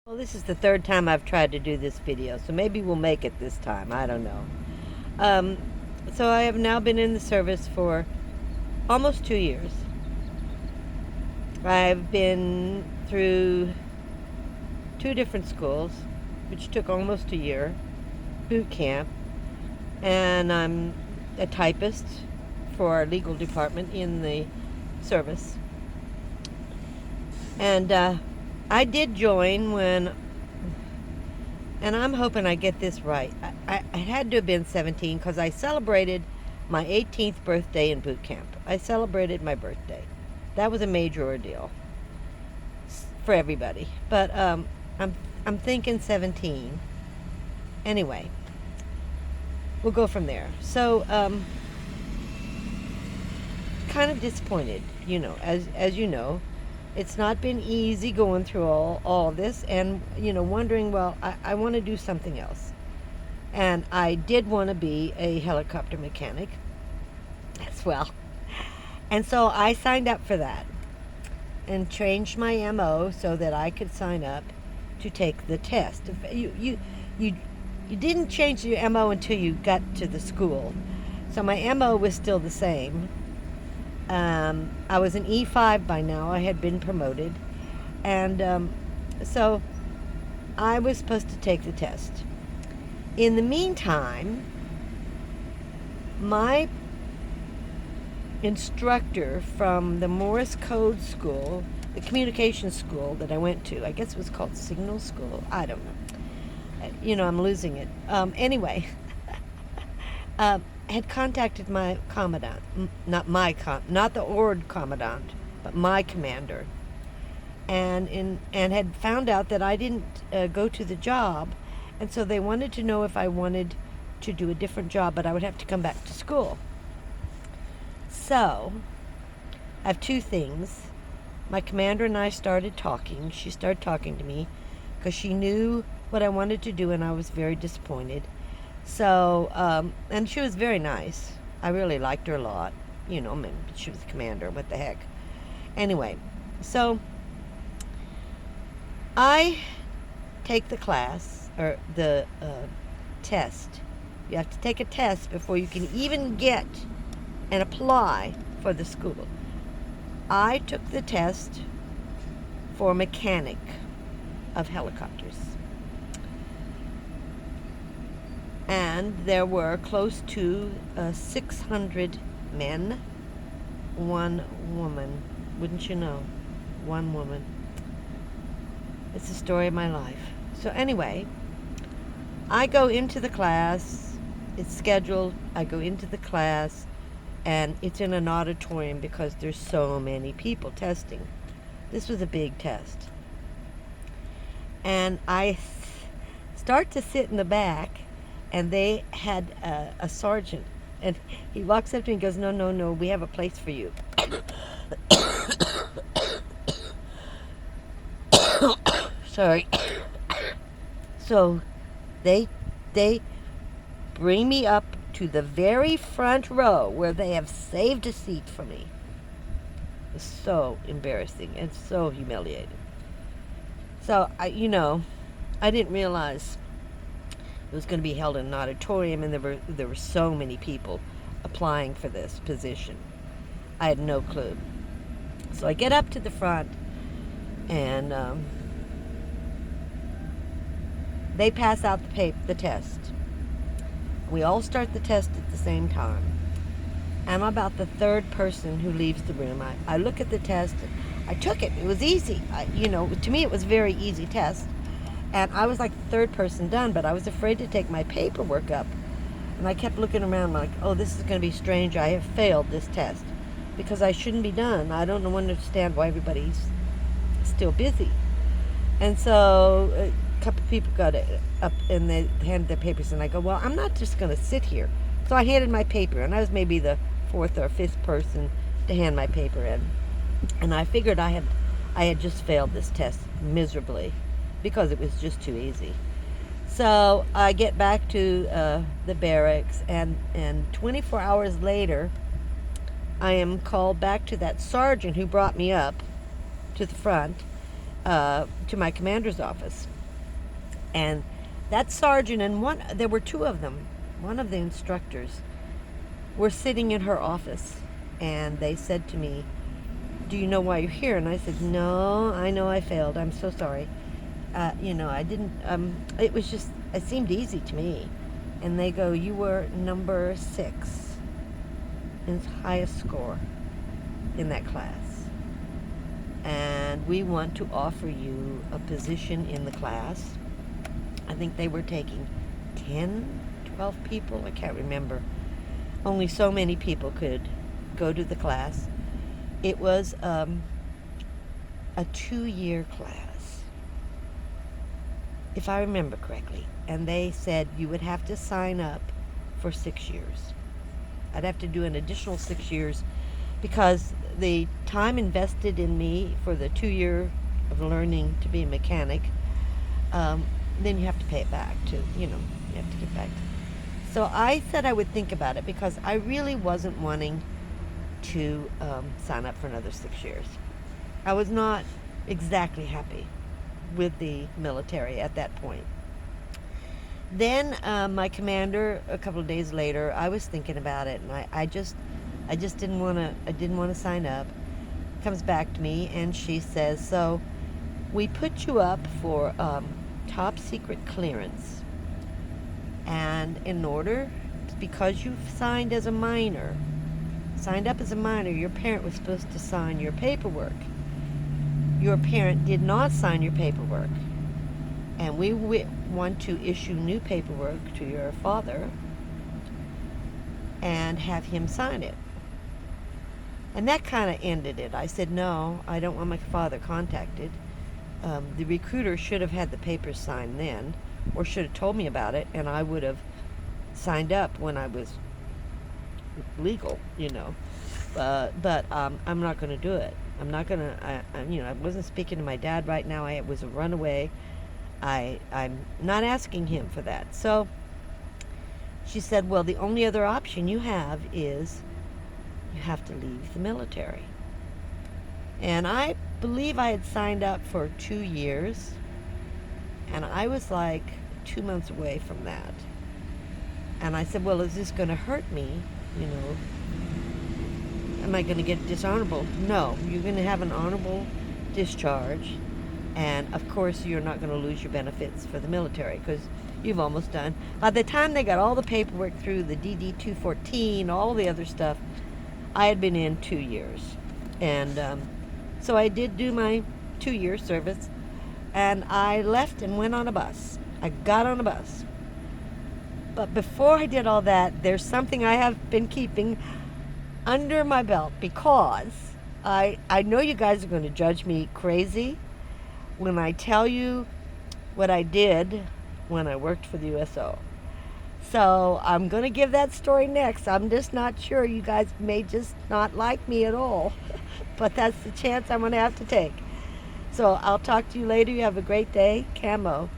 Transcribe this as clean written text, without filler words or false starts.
Well, this is the third time I've tried to do this video, so maybe we'll make it this time. I don't know. Um, so I have now been in the service for almost 2 years. I've been through 2 different schools, which took almost a year, boot camp, and I'm a typist for our legal department in the service. And I did join when, and I'm hoping I get this right. I had to have been 17 because I celebrated my 18th birthday in boot camp. I celebrated my birthday. That was a major ordeal for everybody. But I'm thinking 17. Anyway, we'll go from there. So kind of disappointed, as you know. It's not been easy going through all this and, wondering, well, I want to do something else. And I did want to be a helicopter mechanic as well. And so I signed up for that and changed my MO so that I could sign up to take the test. You didn't change your MO until you got to the school. So my MO was still the same. I was an E5 by now. I had been promoted. And so I was supposed to take the test. In the meantime, my instructor from the Morse Code School, the communication school that I went to, I guess it was called Signal School. I don't know. I'm losing it. Anyway, had contacted my commandant, not the ORD commandant, but my commander, and had found out that I didn't go to the job, and so they wanted to know if I wanted to do a different job, but I would have to come back to school. So I have 2 things. My commander and I started talking. She started talking to me because she knew what I wanted to do, and I was very disappointed. So, and she was very nice. I really liked her a lot. She was the commander. What the heck? Anyway, so I take the class, or the test. You have to take a test before you can even get and apply for the school. I took the test for mechanic of helicopters. And there were close to 600 men, 1 woman. Wouldn't you know? 1 woman. It's the story of my life. So anyway, I go into the class. It's scheduled. I go into the class, and it's in an auditorium because there's so many people testing. This was a big test. And I start to sit in the back, and they had a sergeant, and he walks up to me and goes, no, we have a place for you. Sorry. So they bring me up to the very front row where they have saved a seat for me. It was so embarrassing and so humiliating. So I didn't realize it was going to be held in an auditorium, and there were so many people applying for this position. I had no clue. So I get up to the front, and they pass out the test. We all start the test at the same time. I'm about the 3rd person who leaves the room. I look at the test. I took it. It was easy. To me it was a very easy test. And I was like the 3rd person done, but I was afraid to take my paperwork up. And I kept looking around like, oh, this is going to be strange. I have failed this test because I shouldn't be done. I don't understand why everybody's still busy. And so a couple of people got up and they handed their papers, and I go, well, I'm not just going to sit here. So I handed my paper, and I was maybe the 4th or 5th person to hand my paper in. And I figured I had just failed this test miserably, because it was just too easy. So I get back to the barracks, and 24 hours later, I am called back to that sergeant who brought me up to the front, to my commander's office. And that sergeant and there were two of them. One of the instructors were sitting in her office, and they said to me, "Do you know why you're here?" And I said, "No, I know I failed. I'm so sorry. I didn't. It was just. It seemed easy to me." And they go, "You were number 6 in highest score in that class, and we want to offer you a position in the class." I think they were taking 10, 12 people. I can't remember. Only so many people could go to the class. It was a 2-year class, if I remember correctly. And they said you would have to sign up for 6 years. I'd have to do an additional 6 years because the time invested in me for the 2 year of learning to be a mechanic, then you have to pay it back too. You have to give back. So I said I would think about it because I really wasn't wanting to sign up for another 6 years. I was not exactly happy with the military at that point. Then my commander, a couple of days later, I was thinking about it, and I just didn't want to. I didn't want to sign up. Comes back to me, and she says, "So we put you up for top secret clearance, and because you've signed up as a minor, your parent was supposed to sign your paperwork. Your parent did not sign your paperwork, and we want to issue new paperwork to your father and have him sign it." And that kind of ended it. I said, "No, I don't want my father contacted. The recruiter should have had the papers signed then, or should have told me about it, and I would have signed up when I was legal, But I'm not going to do it. I'm not going to. I wasn't speaking to my dad right now. I was a runaway. I'm not asking him for that." So she said, "Well, the only other option you have is you have to leave the military." And I believe I had signed up for 2 years, and I was like 2 months away from that. And I said, "Well, is this going to hurt me? Am I going to get dishonorable?" "No, you're going to have an honorable discharge, and of course you're not going to lose your benefits for the military because you've almost done." By the time they got all the paperwork through, the DD 214, all the other stuff, I had been in 2 years. And so I did do my 2-year service, and I left and went on a bus. I got on a bus. But before I did all that, there's something I have been keeping under my belt, because I know you guys are going to judge me crazy when I tell you what I did when I worked for the USO. So I'm going to give that story next. I'm just not sure. You guys may just not like me at all. But that's the chance I'm going to have to take. So I'll talk to you later. You have a great day. Camo.